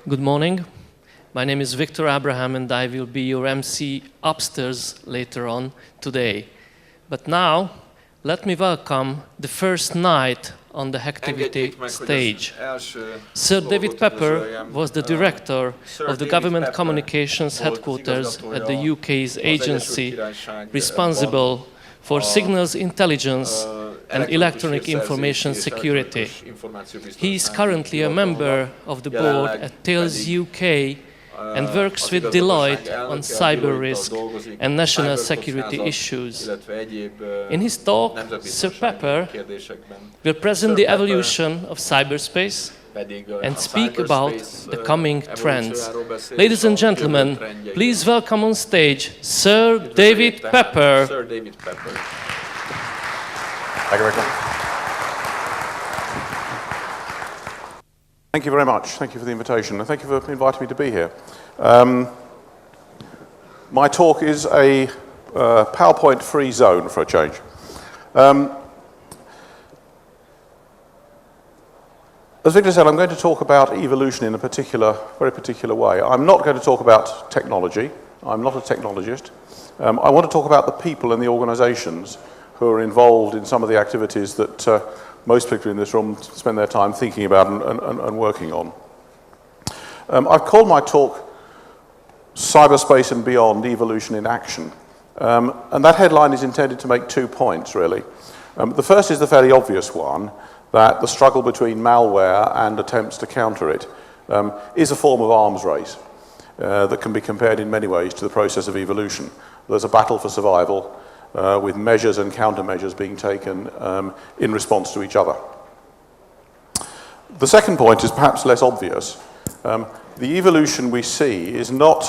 Good morning. My name is Victor Abraham and I will be your MC upstairs later on today. But now, let me welcome the first night on the Hacktivity stage. Sir David Pepper was the director of the government communications headquarters at the UK's agency responsible for signals intelligence and electronic information security. He is currently a member of the board at Thieves UK and works with Deloitte on cyber risk and national security issues. In his talk, Sir Pepper will present the evolution of cyberspace and speak about the coming trends. Ladies and gentlemen, please welcome on stage Sir David Pepper. Sir David Pepper. Thank you, Victor. Thank you very much. Thank you for the invitation, and thank you for inviting me to be here. My talk is a PowerPoint-free zone for a change. As Victor said, I'm going to talk about evolution in a very particular way. I'm not going to talk about technology. I'm not a technologist. I want to talk about the people and the organizations who are involved in some of the activities that most people in this room spend their time thinking about and working on. I've called my talk Cyberspace and Beyond, Evolution in Action. And that headline is intended to make 2 points, really. The first is the fairly obvious one, that the struggle between malware and attempts to counter it is a form of arms race that can be compared in many ways to the process of evolution. There's a battle for survival with measures and countermeasures being taken in response to each other. The second point is perhaps less obvious. The evolution we see is not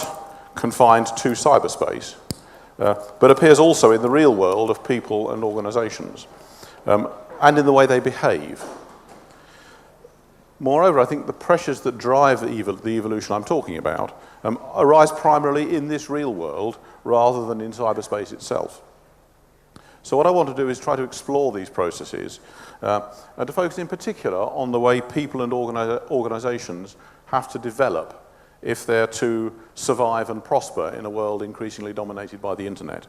confined to cyberspace, but appears also in the real world of people and organizations, and in the way they behave. Moreover, I think the pressures that drive the evolution I'm talking about arise primarily in this real world rather than in cyberspace itself. So what I want to do is try to explore these processes and to focus in particular on the way people and organizations have to develop if they're to survive and prosper in a world increasingly dominated by the internet.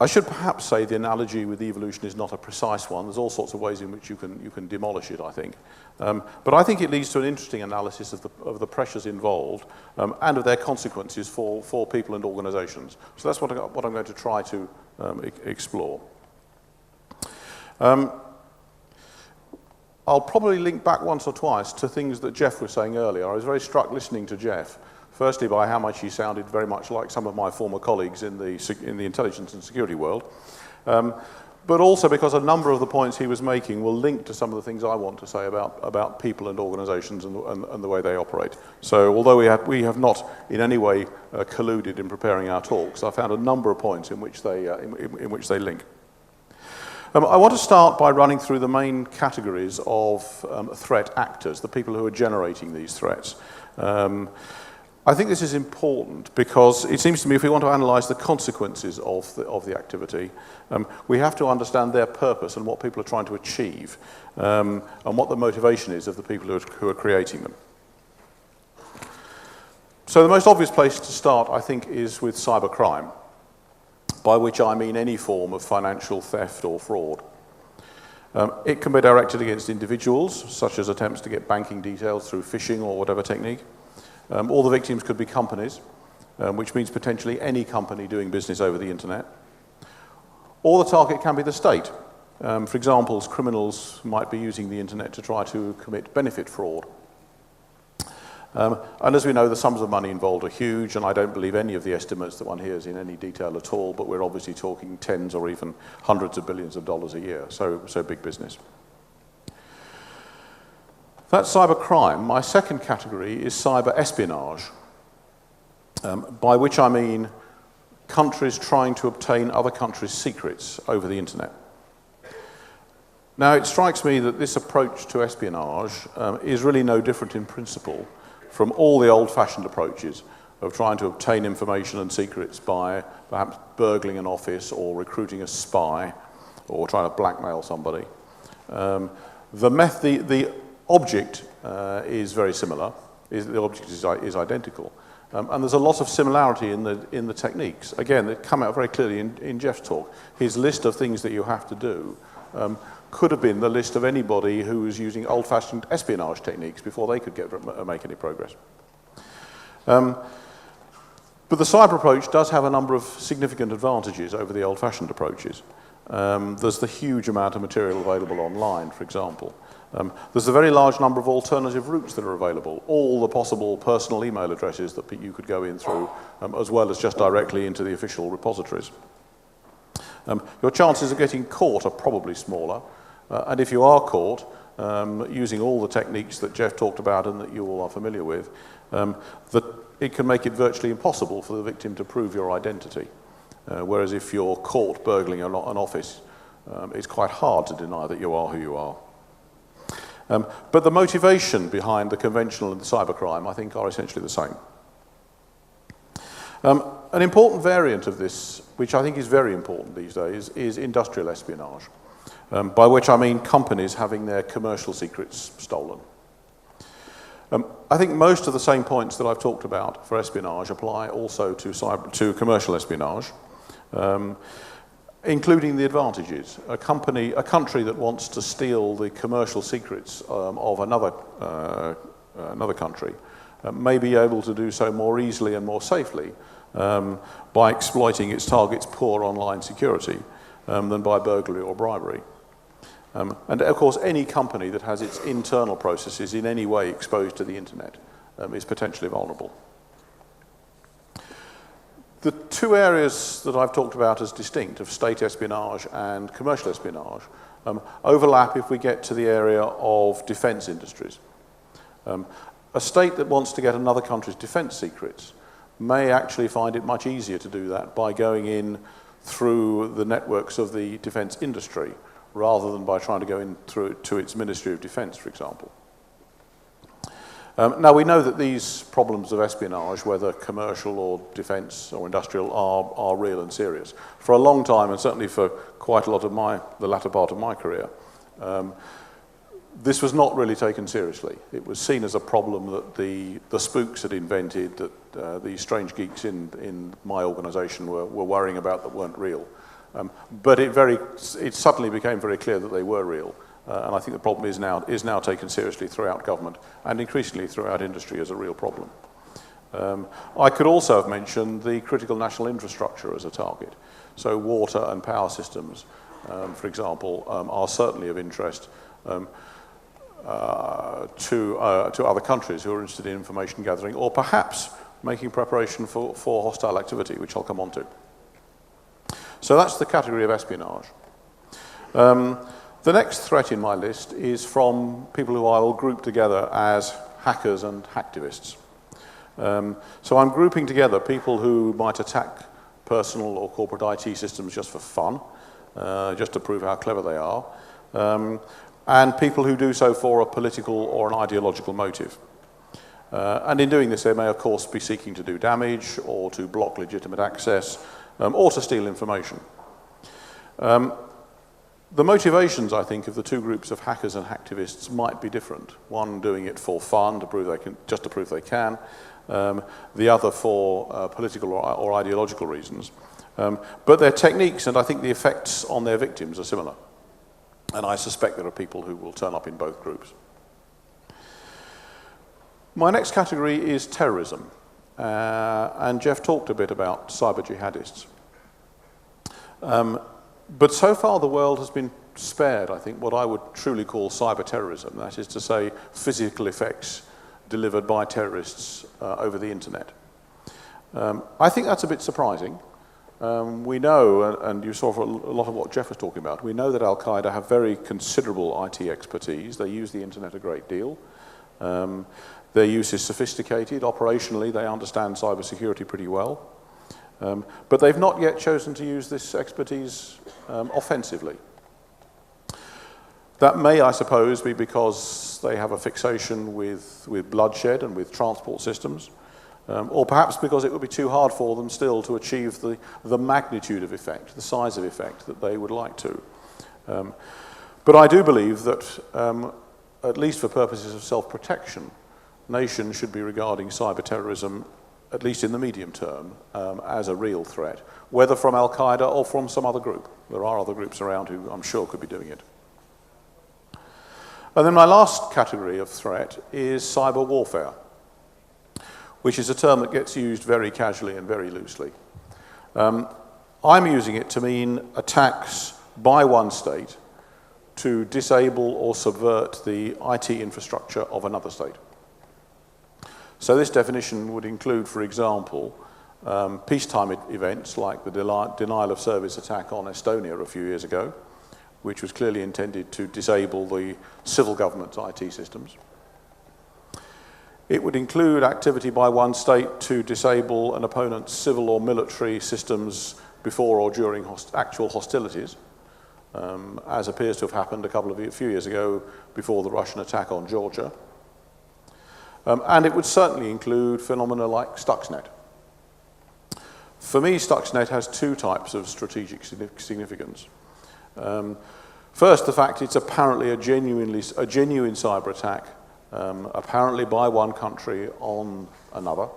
I should perhaps say the analogy with evolution is not a precise one. There's all sorts of ways in which you can demolish it, I think. But I think it leads to an interesting analysis of the pressures involved and of their consequences for people and organizations. So that's what I'm going to try to explore. I'll probably link back once or twice to things that Jeff was saying earlier. I was very struck listening to Jeff, firstly by how much he sounded very much like some of my former colleagues in the intelligence and security world, but also because a number of the points he was making will link to some of the things I want to say about people and organizations and the way they operate. So although we have not in any way colluded in preparing our talks, I found a number of points in which they link. I want to start by running through the main categories of threat actors, the people who are generating these threats. I think this is important because it seems to me if we want to analyze the consequences of the activity, we have to understand their purpose and what people are trying to achieve, and what the motivation is of the people who are creating them. So the most obvious place to start, I think, is with cybercrime, by which I mean any form of financial theft or fraud. It can be directed against individuals, such as attempts to get banking details through phishing or whatever technique. Or the victims could be companies, which means potentially any company doing business over the internet. Or the target can be the state. For example, criminals might be using the internet to try to commit benefit fraud. And as we know, the sums of money involved are huge, and I don't believe any of the estimates that one hears in any detail at all, but we're obviously talking tens or even hundreds of billions of dollars a year, so big business. That's cybercrime. My second category is cyber espionage, by which I mean countries trying to obtain other countries' secrets over the internet. Now, it strikes me that this approach to espionage is really no different in principle from all the old-fashioned approaches of trying to obtain information and secrets by perhaps burgling an office or recruiting a spy or trying to blackmail somebody. The object is very similar. The object is identical. And there's a lot of similarity in the techniques. Again, it come out very clearly in Jeff's talk. His list of things that you have to do could have been the list of anybody who was using old-fashioned espionage techniques before they could make any progress. But the cyber approach does have a number of significant advantages over the old-fashioned approaches. There's the huge amount of material available online, for example. There's a very large number of alternative routes that are available, all the possible personal email addresses that you could go in through, as well as just directly into the official repositories. Your chances of getting caught are probably smaller, and if you are caught, using all the techniques that Jeff talked about and that you all are familiar with, it can make it virtually impossible for the victim to prove your identity. Whereas if you're caught burgling an office, it's quite hard to deny that you are who you are. But the motivation behind the conventional and the cybercrime, I think, are essentially the same. An important variant of this, which I think is very important these days, is industrial espionage, by which I mean companies having their commercial secrets stolen. I think most of the same points that I've talked about for espionage apply also to commercial espionage, including the advantages. A country that wants to steal the commercial secrets of another country may be able to do so more easily and more safely by exploiting its target's poor online security than by burglary or bribery. And of course, any company that has its internal processes in any way exposed to the internet is potentially vulnerable. The two areas that I've talked about as distinct, of state espionage and commercial espionage, overlap if we get to the area of defense industries. A state that wants to get another country's defense secrets may actually find it much easier to do that by going in through the networks of the defense industry, rather than by trying to go in through to its Ministry of Defense, for example. Now, we know that these problems of espionage, whether commercial or defense or industrial, are real and serious. For a long time, and certainly for quite a lot of the latter part of my career, this was not really taken seriously. It was seen as a problem that the spooks had invented, that the strange geeks in my organisation were worrying about, that weren't real. But it suddenly became very clear that they were real. And I think the problem is now taken seriously throughout government and increasingly throughout industry as a real problem. I could also have mentioned the critical national infrastructure as a target. So water and power systems, for example, are certainly of interest to other countries who are interested in information gathering, or perhaps making preparation for hostile activity, which I'll come on to. So that's the category of espionage. The next threat in my list is from people who I will group together as hackers and hacktivists. So I'm grouping together people who might attack personal or corporate IT systems just for fun, just to prove how clever they are, and people who do so for a political or an ideological motive. And in doing this, they may, of course, be seeking to do damage or to block legitimate access or to steal information. The motivations, I think, of the two groups of hackers and hacktivists might be different. One doing it for fun, just to prove they can. The other for political or ideological reasons. But their techniques and I think the effects on their victims are similar. And I suspect there are people who will turn up in both groups. My next category is terrorism. And Jeff talked a bit about cyber jihadists. But so far the world has been spared, I think, what I would truly call cyber terrorism. That is to say, physical effects delivered by terrorists over the internet. I think that's a bit surprising. We know, and you saw a lot of what Jeff was talking about, we know that Al-Qaeda have very considerable IT expertise. They use the internet a great deal. Their use is sophisticated. Operationally, they understand cybersecurity pretty well. But they've not yet chosen to use this expertise offensively. That may, I suppose, be because they have a fixation with bloodshed and with transport systems, or perhaps because it would be too hard for them still to achieve the magnitude of effect, the size of effect that they would like to. But I do believe that at least for purposes of self-protection, nations should be regarding cyber terrorism, at least in the medium term, as a real threat, whether from Al-Qaeda or from some other group. There are other groups around who I'm sure could be doing it. And then my last category of threat is cyber warfare, which is a term that gets used very casually and very loosely. I'm using it to mean attacks by one state to disable or subvert the IT infrastructure of another state. So this definition would include, for example, peacetime events like the denial of service attack on Estonia a few years ago, which was clearly intended to disable the civil government's IT systems. It would include activity by one state to disable an opponent's civil or military systems before or during actual hostilities, as appears to have happened a few years ago before the Russian attack on Georgia. And it would certainly include phenomena like Stuxnet. For me, Stuxnet has two types of strategic significance. First, the fact it's apparently a genuine cyber attack, apparently by one country on another.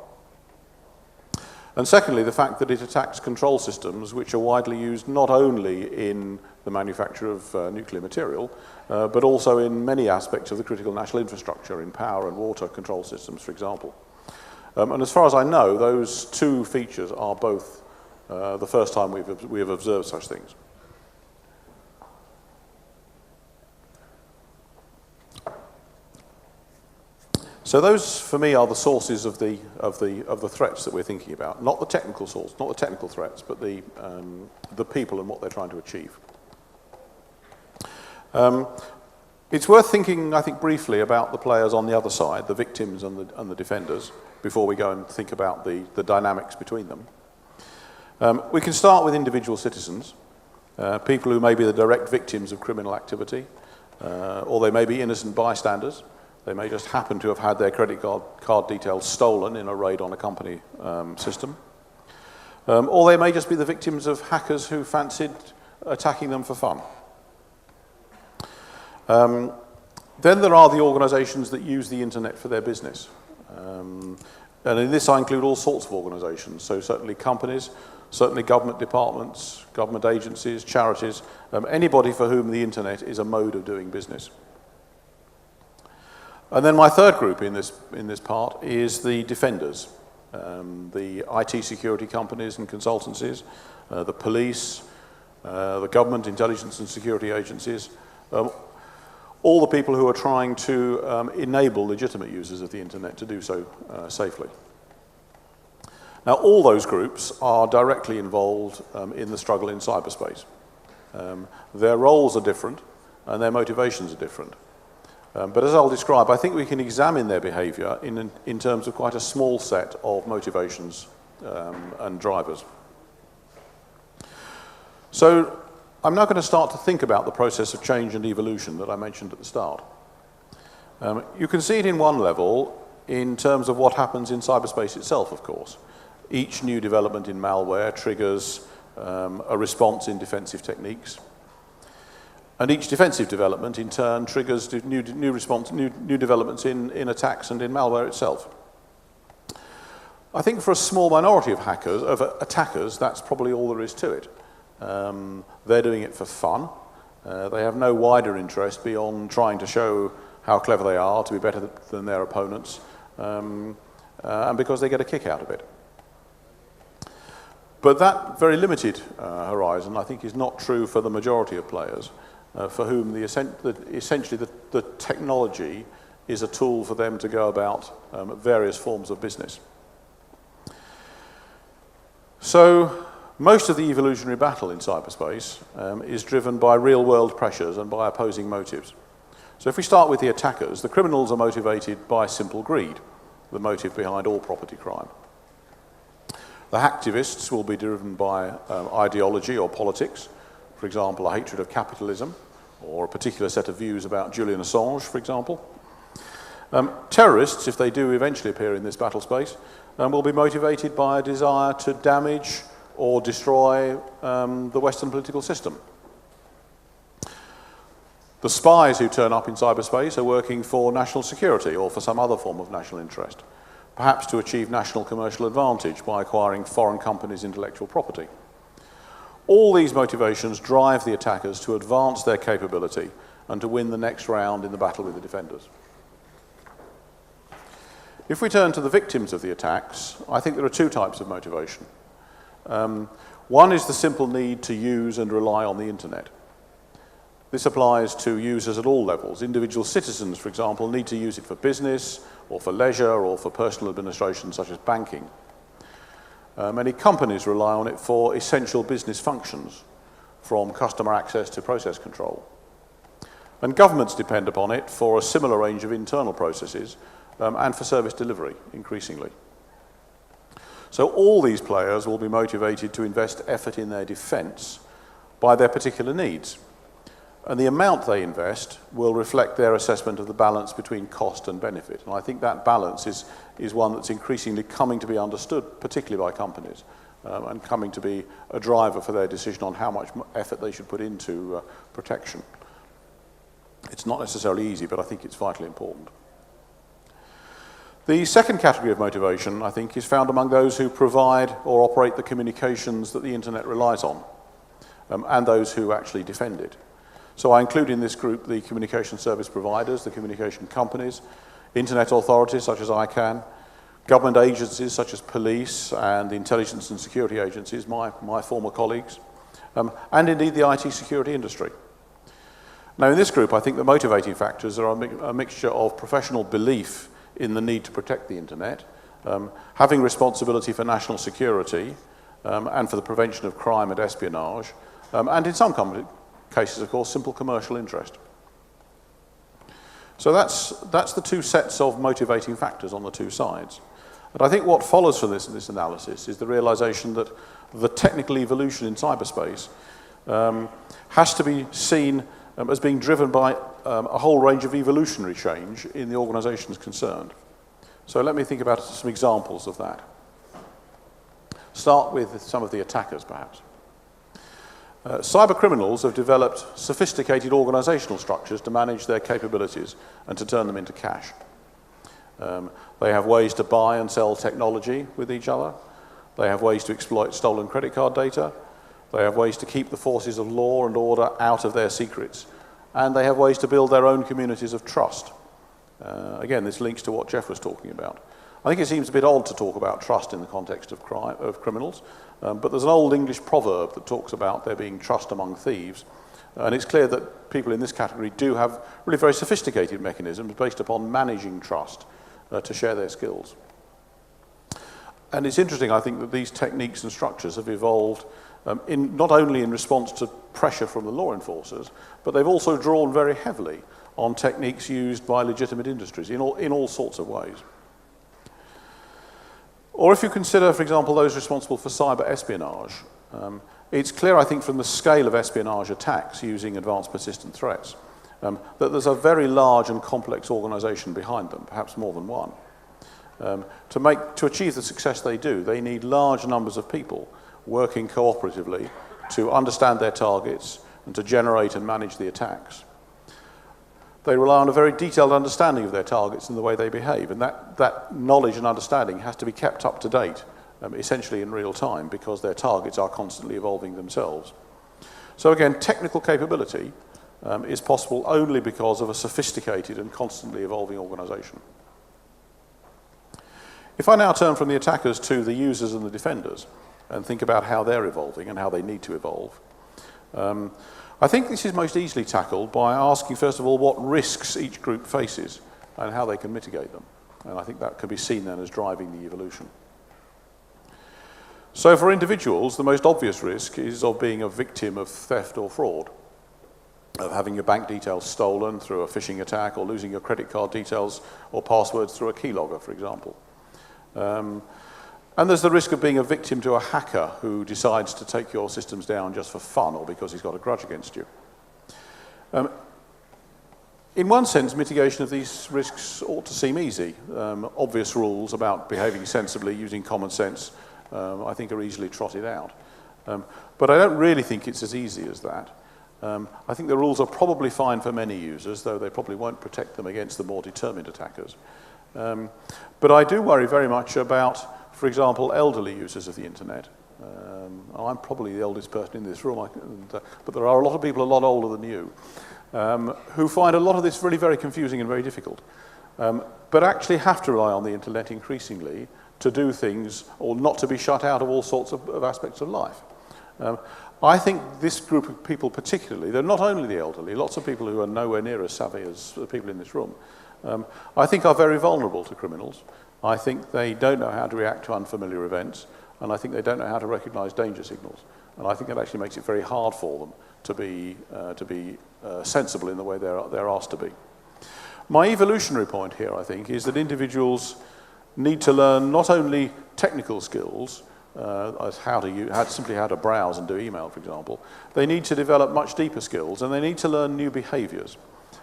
And secondly, the fact that it attacks control systems which are widely used not only in the manufacture of nuclear material, but also in many aspects of the critical national infrastructure, in power and water control systems, for example. And as far as I know, those two features are both the first time we have observed such things. So those, for me, are the sources of the threats that we're thinking about. Not the technical source, not the technical threats, but the people and what they're trying to achieve. It's worth thinking, I think, briefly about the players on the other side, the victims and the defenders, before we go and think about the dynamics between them. We can start with individual citizens, people who may be the direct victims of criminal activity, or they may be innocent bystanders. They may just happen to have had their credit card details stolen in a raid on a company system. Or they may just be the victims of hackers who fancied attacking them for fun. Then there are the organizations that use the internet for their business. And in this I include all sorts of organizations, so certainly companies, certainly government departments, government agencies, charities, anybody for whom the internet is a mode of doing business. And then my third group in this part is the defenders, the IT security companies and consultancies, the police, the government intelligence and security agencies, all the people who are trying to enable legitimate users of the internet to do so safely. Now, all those groups are directly involved in the struggle in cyberspace. Their roles are different and their motivations are different. But as I'll describe, I think we can examine their behavior in terms of quite a small set of motivations and drivers. So I'm now going to start to think about the process of change and evolution that I mentioned at the start. You can see it in one level in terms of what happens in cyberspace itself, of course. Each new development in malware triggers a response in defensive techniques. And each defensive development, in turn, triggers new developments in attacks and in malware itself. I think for a small minority of attackers, that's probably all there is to it. They're doing it for fun. They have no wider interest beyond trying to show how clever they are to be better than their opponents, and because they get a kick out of it. But that very limited horizon, I think, is not true for the majority of players. For whom essentially the technology is a tool for them to go about various forms of business. So most of the evolutionary battle in cyberspace is driven by real-world pressures and by opposing motives. So if we start with the attackers, the criminals are motivated by simple greed, the motive behind all property crime. The hacktivists will be driven by ideology or politics. For example, a hatred of capitalism, or a particular set of views about Julian Assange, for example. Terrorists, if they do eventually appear in this battle space, will be motivated by a desire to damage or destroy the Western political system. The spies who turn up in cyberspace are working for national security or for some other form of national interest, perhaps to achieve national commercial advantage by acquiring foreign companies' intellectual property. All these motivations drive the attackers to advance their capability and to win the next round in the battle with the defenders. If we turn to the victims of the attacks, I think there are two types of motivation. One is the simple need to use and rely on the internet. This applies to users at all levels. Individual citizens, for example, need to use it for business or for leisure or for personal administration such as banking. Many companies rely on it for essential business functions, from customer access to process control. And governments depend upon it for a similar range of internal processes and for service delivery, increasingly. So all these players will be motivated to invest effort in their defense by their particular needs. And the amount they invest will reflect their assessment of the balance between cost and benefit. And I think that balance is one that's increasingly coming to be understood, particularly by companies, and coming to be a driver for their decision on how much effort they should put into protection. It's not necessarily easy, but I think it's vitally important. The second category of motivation, I think, is found among those who provide or operate the communications that the internet relies on, and those who actually defend it. So I include in this group the communication service providers, the communication companies, internet authorities such as ICANN, government agencies such as police and the intelligence and security agencies, my former colleagues, and indeed the IT security industry. Now in this group I think the motivating factors are a mixture of professional belief in the need to protect the internet, having responsibility for national security and for the prevention of crime and espionage, and in some cases, of course, simple commercial interest. So that's the two sets of motivating factors on the two sides. And I think what follows from this analysis is the realization that the technical evolution in cyberspace has to be seen as being driven by a whole range of evolutionary change in the organizations concerned. So let me think about some examples of that. Start with some of the attackers, perhaps. Cyber criminals have developed sophisticated organizational structures to manage their capabilities and to turn them into cash. They have ways to buy and sell technology with each other. They have ways to exploit stolen credit card data. They have ways to keep the forces of law and order out of their secrets. And they have ways to build their own communities of trust. Again, this links to what Jeff was talking about. I think it seems a bit odd to talk about trust in the context of criminals, but there's an old English proverb that talks about there being trust among thieves, and it's clear that people in this category do have really very sophisticated mechanisms based upon managing trust to share their skills. And it's interesting, I think, that these techniques and structures have evolved not only in response to pressure from the law enforcers, but they've also drawn very heavily on techniques used by legitimate industries in all sorts of ways. Or if you consider, for example, those responsible for cyber espionage, it's clear, I think, from the scale of espionage attacks using advanced persistent threats, that there's a very large and complex organization behind them, perhaps more than one. To achieve the success they do, they need large numbers of people working cooperatively to understand their targets and to generate and manage the attacks. They rely on a very detailed understanding of their targets and the way they behave, and that knowledge and understanding has to be kept up to date, essentially in real time, because their targets are constantly evolving themselves. So again, technical capability is possible only because of a sophisticated and constantly evolving organization. If I now turn from the attackers to the users and the defenders and think about how they're evolving and how they need to evolve, I think this is most easily tackled by asking, first of all, what risks each group faces and how they can mitigate them. And I think that can be seen then as driving the evolution. So for individuals, the most obvious risk is of being a victim of theft or fraud, of having your bank details stolen through a phishing attack or losing your credit card details or passwords through a keylogger, for example. And there's the risk of being a victim to a hacker who decides to take your systems down just for fun or because he's got a grudge against you. In one sense, mitigation of these risks ought to seem easy. Obvious rules about behaving sensibly, using common sense, I think are easily trotted out. But I don't really think it's as easy as that. I think the rules are probably fine for many users, though they probably won't protect them against the more determined attackers. But I do worry very much about, for example, elderly users of the internet. I'm probably the oldest person in this room, but there are a lot of people a lot older than you who find a lot of this really very confusing and very difficult, but actually have to rely on the internet increasingly to do things or not to be shut out of all sorts of aspects of life. I think this group of people particularly, they're not only the elderly, lots of people who are nowhere near as savvy as the people in this room, I think are very vulnerable to criminals. I think they don't know how to react to unfamiliar events, and I think they don't know how to recognize danger signals. And I think that actually makes it very hard for them to be sensible in the way they're asked to be. My evolutionary point here, I think, is that individuals need to learn not only technical skills, as how to browse and do email, for example. They need to develop much deeper skills, and they need to learn new behaviors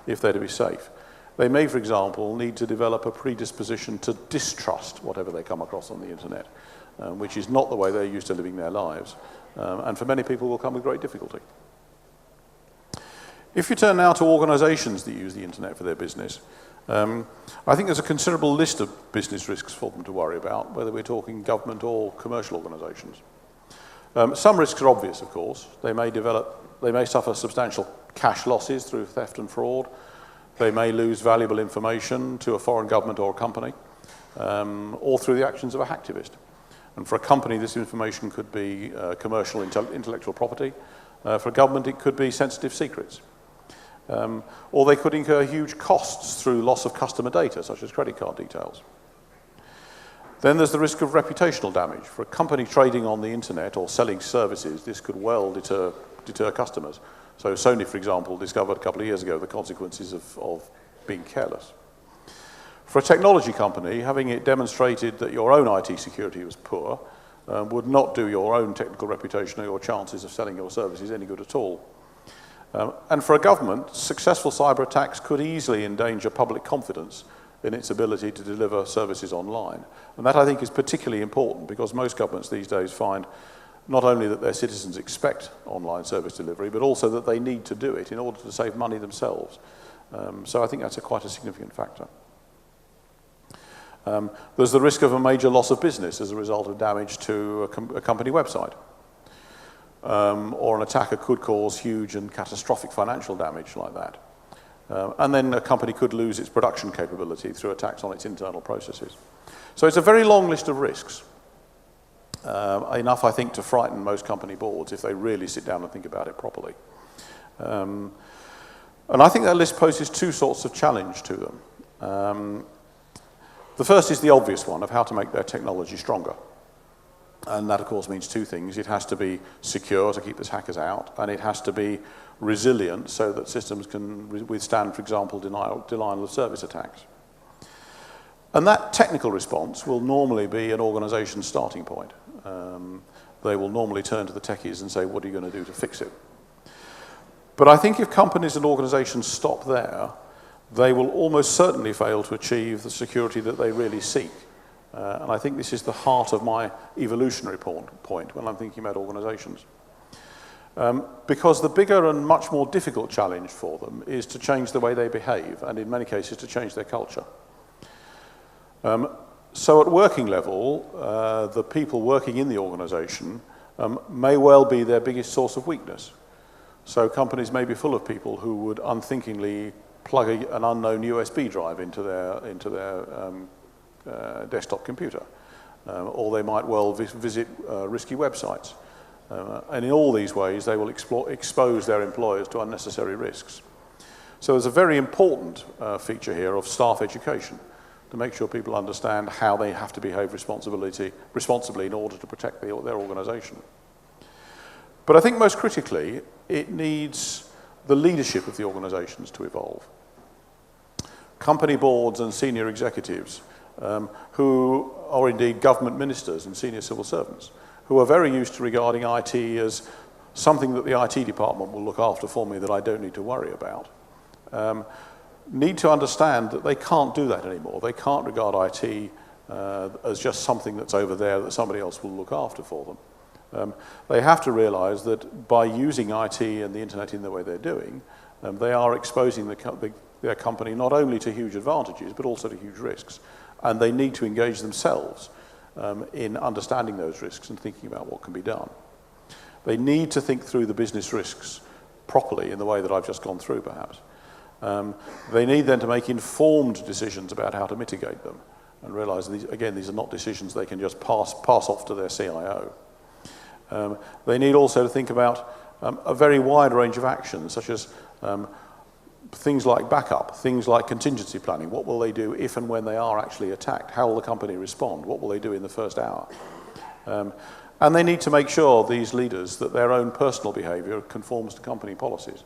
if they're to be safe. They may, for example, need to develop a predisposition to distrust whatever they come across on the internet, which is not the way they're used to living their lives, and for many people will come with great difficulty. If you turn now to organizations that use the internet for their business, I think there's a considerable list of business risks for them to worry about, whether we're talking government or commercial organizations. Some risks are obvious, of course. They may suffer substantial cash losses through theft and fraud. They may lose valuable information to a foreign government or a company, or through the actions of a hacktivist. And for a company, this information could be commercial intellectual property. For a government, it could be sensitive secrets. Or they could incur huge costs through loss of customer data, such as credit card details. Then there's the risk of reputational damage. For a company trading on the internet or selling services, this could well deter customers. So Sony, for example, discovered a couple of years ago the consequences of being careless. For a technology company, having it demonstrated that your own IT security was poor would not do your own technical reputation or your chances of selling your services any good at all. And for a government, successful cyber attacks could easily endanger public confidence in its ability to deliver services online. And that, I think, is particularly important because most governments these days find not only that their citizens expect online service delivery, but also that they need to do it in order to save money themselves. So I think that's quite a significant factor. There's the risk of a major loss of business as a result of damage to a company website. Or an attacker could cause huge and catastrophic financial damage like that. And then a company could lose its production capability through attacks on its internal processes. So it's a very long list of risks. Enough, I think, to frighten most company boards if they really sit down and think about it properly. And I think that list poses two sorts of challenge to them. The first is the obvious one of how to make their technology stronger. And that, of course, means two things. It has to be secure to keep the hackers out, and it has to be resilient so that systems can withstand, for example, denial of service attacks. And that technical response will normally be an organization's starting point. They will normally turn to the techies and say, what are you going to do to fix it? But I think if companies and organizations stop there, they will almost certainly fail to achieve the security that they really seek. And I think this is the heart of my evolutionary point when I'm thinking about organizations. Because the bigger and much more difficult challenge for them is to change the way they behave, and in many cases to change their culture. So at working level, the people working in the organization may well be their biggest source of weakness. So companies may be full of people who would unthinkingly plug an unknown USB drive into their desktop computer, or they might well visit risky websites. And in all these ways, they will expose their employers to unnecessary risks. So there's a very important feature here of staff education to make sure people understand how they have to behave responsibly in order to protect their organization. But I think most critically, it needs the leadership of the organizations to evolve. Company boards and senior executives who are indeed government ministers and senior civil servants, who are very used to regarding IT as something that the IT department will look after for me that I don't need to worry about, need to understand that they can't do that anymore. They can't regard IT as just something that's over there that somebody else will look after for them. They have to realize that by using IT and the internet in the way they're doing, they are exposing their company not only to huge advantages, but also to huge risks. And they need to engage themselves in understanding those risks and thinking about what can be done. They need to think through the business risks properly in the way that I've just gone through, perhaps. They need then to make informed decisions about how to mitigate them and realize that these are not decisions they can just pass off to their CIO. They need also to think about a very wide range of actions, such as things like backup, things like contingency planning. What will they do if and when they are actually attacked? How will the company respond? What will they do in the first hour? And they need to make sure, these leaders, that their own personal behavior conforms to company policies.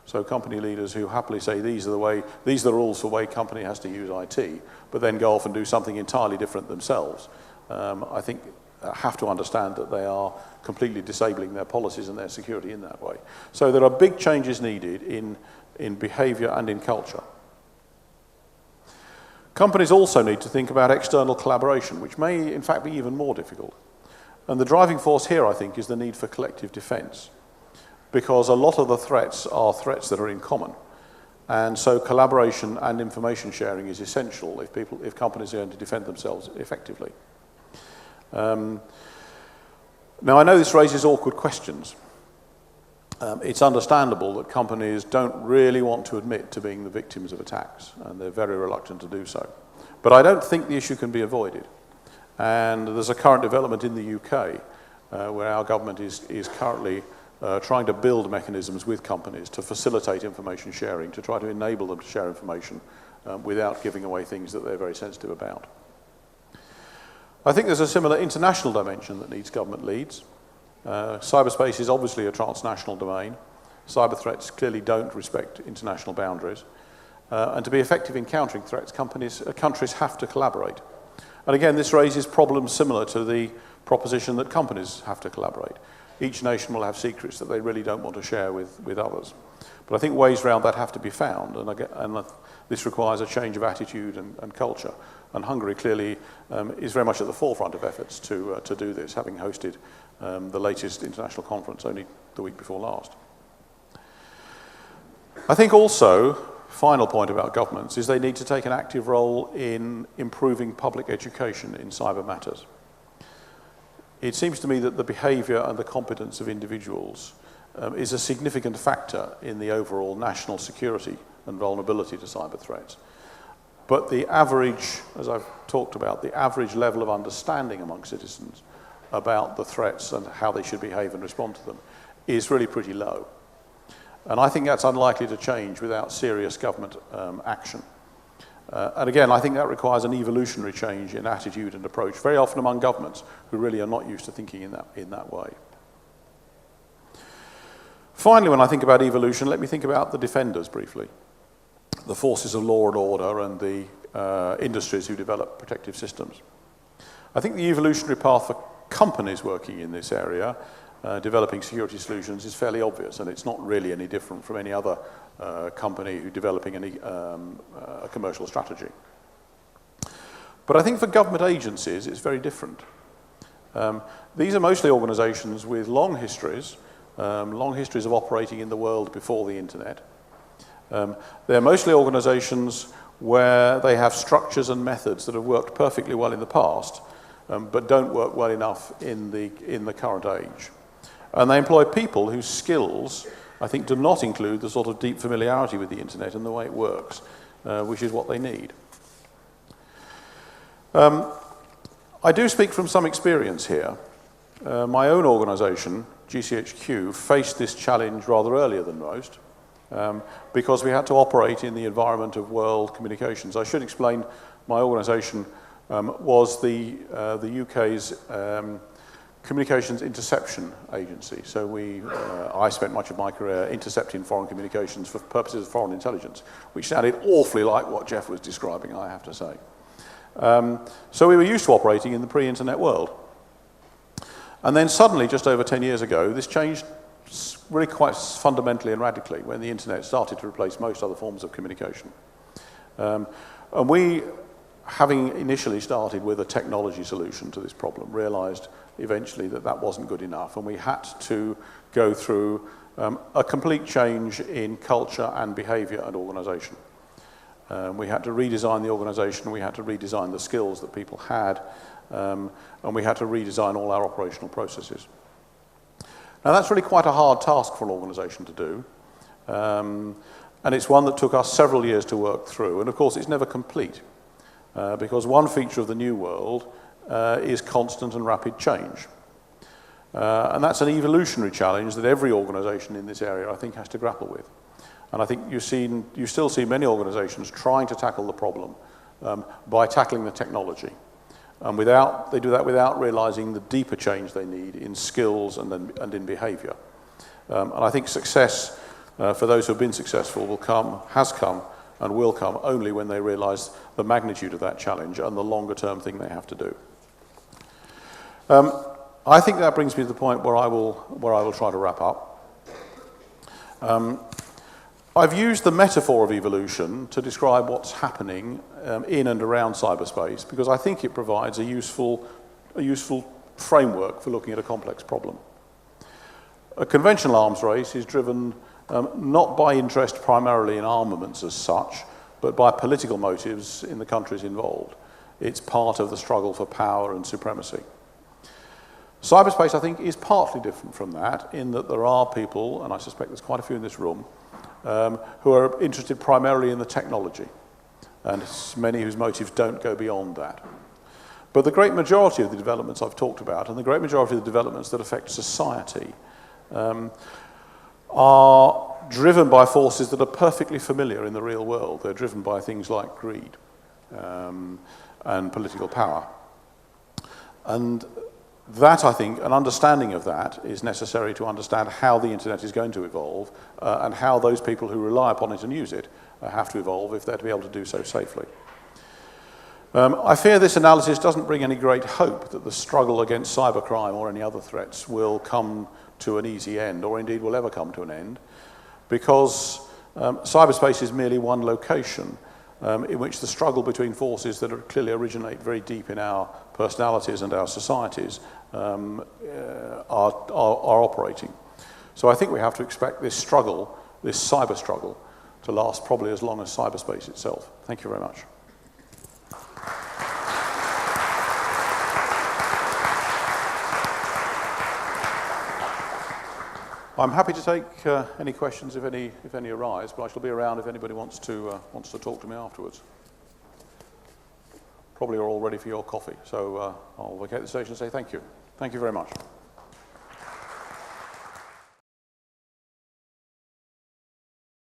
So company leaders who happily say these are the rules for the way company has to use IT, but then go off and do something entirely different themselves, I think have to understand that they are completely disabling their policies and their security in that way. So there are big changes needed in behavior and in culture. Companies also need to think about external collaboration, which may in fact be even more difficult. And the driving force here, I think, is the need for collective defense, because a lot of the threats are threats that are in common. And so collaboration and information sharing is essential if companies are going to defend themselves effectively. Now, I know this raises awkward questions. It's understandable that companies don't really want to admit to being the victims of attacks, and they're very reluctant to do so. But I don't think the issue can be avoided. And there's a current development in the UK where our government is currently trying to build mechanisms with companies to facilitate information sharing, to try to enable them to share information without giving away things that they're very sensitive about. I think there's a similar international dimension that needs government leads. Cyberspace is obviously a transnational domain. Cyber threats clearly don't respect international boundaries. And to be effective in countering threats, countries have to collaborate. And again, this raises problems similar to the proposition that companies have to collaborate. Each nation will have secrets that they really don't want to share with others. But I think ways around that have to be found, and this requires a change of attitude and culture. And Hungary clearly is very much at the forefront of efforts to do this, having hosted the latest international conference only the week before last. I think also, final point about governments, is they need to take an active role in improving public education in cyber matters. It seems to me that the behavior and the competence of individuals is a significant factor in the overall national security and vulnerability to cyber threats. But the average, as I've talked about, the average level of understanding among citizens about the threats and how they should behave and respond to them is really pretty low. And I think that's unlikely to change without serious government action. And again, I think that requires an evolutionary change in attitude and approach, very often among governments who really are not used to thinking in that way. Finally, when I think about evolution, let me think about the defenders briefly. The forces of law and order and the industries who develop protective systems. I think the evolutionary path for companies working in this area, developing security solutions, is fairly obvious, and it's not really any different from any other company who's developing a commercial strategy. But I think for government agencies, it's very different. These are mostly organizations with long histories of operating in the world before the internet. They're mostly organizations where they have structures and methods that have worked perfectly well in the past, but don't work well enough in the current age. And they employ people whose skills, I think, do not include the sort of deep familiarity with the internet and the way it works, which is what they need. I do speak from some experience here. My own organization, GCHQ, faced this challenge rather earlier than most, because we had to operate in the environment of world communications. I should explain, my organization was the UK's communications interception agency. So I spent much of my career intercepting foreign communications for purposes of foreign intelligence, which sounded awfully like what Jeff was describing, I have to say. So we were used to operating in the pre-internet world. And then suddenly, just over 10 years ago, this changed really quite fundamentally and radically when the internet started to replace most other forms of communication. And we having initially started with a technology solution to this problem, realized eventually that that wasn't good enough, and we had to go through a complete change in culture and behavior and organization. We had to redesign the organization, we had to redesign the skills that people had, and we had to redesign all our operational processes. Now that's really quite a hard task for an organization to do, and it's one that took us several years to work through, and of course it's never complete, because one feature of the new world is constant and rapid change. And that's an evolutionary challenge that every organization in this area, I think, has to grapple with. And I think you still see many organizations trying to tackle the problem by tackling the technology. And they do that without realizing the deeper change they need in skills and in behavior. And I think success for those who have been successful has come, and will come only when they realize the magnitude of that challenge and the longer term thing they have to do. I think that brings me to the point where I will try to wrap up. I've used the metaphor of evolution to describe what's happening in and around cyberspace, because I think it provides a useful framework for looking at a complex problem. A conventional arms race is driven not by interest primarily in armaments as such, but by political motives in the countries involved. It's part of the struggle for power and supremacy. Cyberspace, I think, is partly different from that, in that there are people, and I suspect there's quite a few in this room, who are interested primarily in the technology, and many whose motives don't go beyond that. But the great majority of the developments I've talked about, and the great majority of the developments that affect society, are driven by forces that are perfectly familiar in the real world. They're driven by things like greed and political power. And that, I think, an understanding of that is necessary to understand how the internet is going to evolve and how those people who rely upon it and use it have to evolve if they're to be able to do so safely. I fear this analysis doesn't bring any great hope that the struggle against cybercrime or any other threats will come to an easy end, or indeed will ever come to an end, because cyberspace is merely one location in which the struggle between forces that clearly originate very deep in our personalities and our societies are operating. So I think we have to expect this struggle, this cyber struggle, to last probably as long as cyberspace itself. Thank you very much. I'm happy to take any questions if any arise, but I shall be around if anybody wants to talk to me afterwards. Probably are all ready for your coffee, so I'll vacate the station and say thank you. Thank you very much.